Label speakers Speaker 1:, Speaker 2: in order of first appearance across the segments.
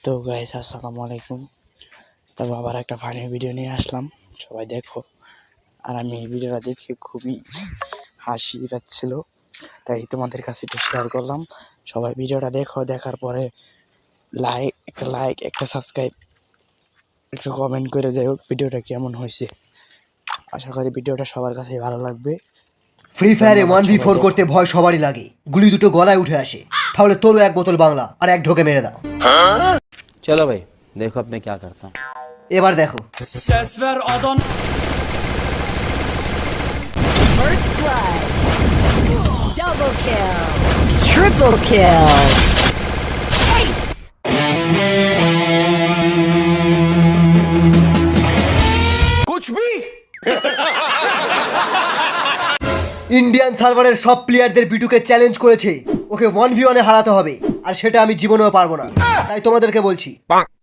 Speaker 1: তো গাইস আসসালামু আলাইকুম। তবে আবার একটা ফানি ভিডিও নিয়ে আসলাম, সবাই দেখো। আর আমি এই ভিডিওটা দেখে খুবই হাসি পাচ্ছিল, তাই তোমাদের কাছে একটু শেয়ার করলাম। সবাই ভিডিওটা দেখো, দেখার পরে লাইক একটা সাবস্ক্রাইব একটা কমেন্ট করে যাও ভিডিওটা কেমন হয়েছে। আশা করি ভিডিওটা সবার কাছে ভালো লাগবে।
Speaker 2: ফ্রি ফায়ারে 1v4 করতে ভয় সবারই লাগে, গুলি দুটো গলায় উঠে আসে। তাহলে তোরও এক বোতল বাংলা আর এক ঢোকে মেরে দাও।
Speaker 3: चलो भाई देखो अब मैं क्या करता हूँ।
Speaker 2: এবার দেখো।
Speaker 4: First blood. Double kill. Triple kill. Ace.
Speaker 2: Indian সার্ভারের সব প্লেয়ারদের বিটুকে চ্যালেঞ্জ করেছে, ওকে 1v1 এ হারাতে হবে। আর সেটা আমি জীবনেও পারবো না, তাই তোমাদেরকে বলছি।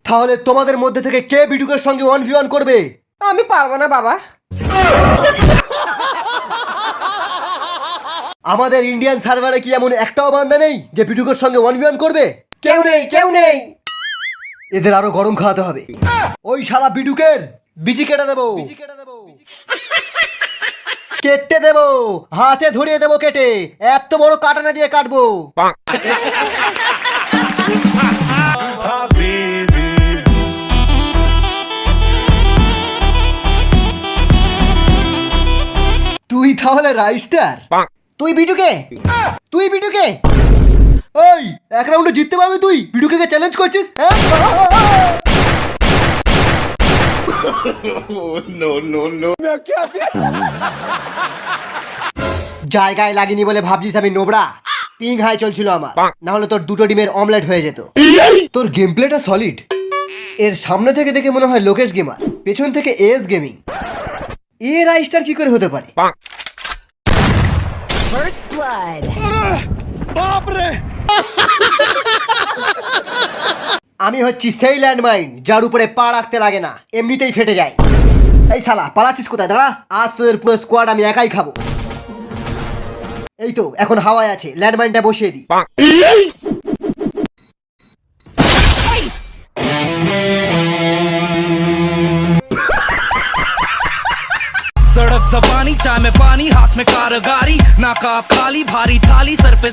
Speaker 2: তাহলে তোমাদের মধ্যে থেকে কে বিটুকের সঙ্গে 1v1 করবে?
Speaker 5: আমি পারবো না বাবা।
Speaker 2: আমাদের ইন্ডিয়ান সার্ভারে কি এমন একটাও বান্দা নেই যে বিটুকের সঙ্গে 1v1 করবে?
Speaker 5: কেউ নেই, কেউ নেই।
Speaker 2: এদের আরো গরম খাওয়াতে হবে। ওই শালা বিটুকের বিচি কেটে দেবো, কেটে দেবো, হাতে ধরিয়ে দেবো কেটে, এত বড় কাটানা দিয়ে কাটবো। তুই তাহলে রাইস্টার,
Speaker 5: তুই বিটুকে, তুই বিটুকে।
Speaker 2: ওই এক রাউন্ডে জিততে পারবি তুই? বিটুকে চ্যালেঞ্জ করছিস? হ্যাঁ জায়গায় লাগেনি বলে ভাবছিস আমি নোবড়া? পিং হাই চলছিল আমার, না হলে তোর দুটো ডিমের অমলেট হয়ে যেত। তোর গেম প্লেটা সলিড। এর সামনে থেকে দেখে মনে হয় লোকেশ গেমার, পেছন থেকে এস গেমিং। এ রাইস্টার কি করে হতে পারে?
Speaker 4: First blood.
Speaker 2: আমি হচ্ছি সেই ল্যান্ডমাইন যার উপরে পা রাখতে লাগে না, এমনিতেই ফেটে যায়। এই শালা পালাচ্ছিস কোথায়? দাঁড়া, আজ তোদের পুরো স্কোয়াড আমি একাই খাবো। এই তো এখন হাওয়ায় আছে, ল্যান্ডমাইনটা বসিয়ে দিই।
Speaker 4: Ace.
Speaker 6: सड़क जबानी चाय में पानी हाथ में कारगारी नाकाब खाली भारी थाली सर पे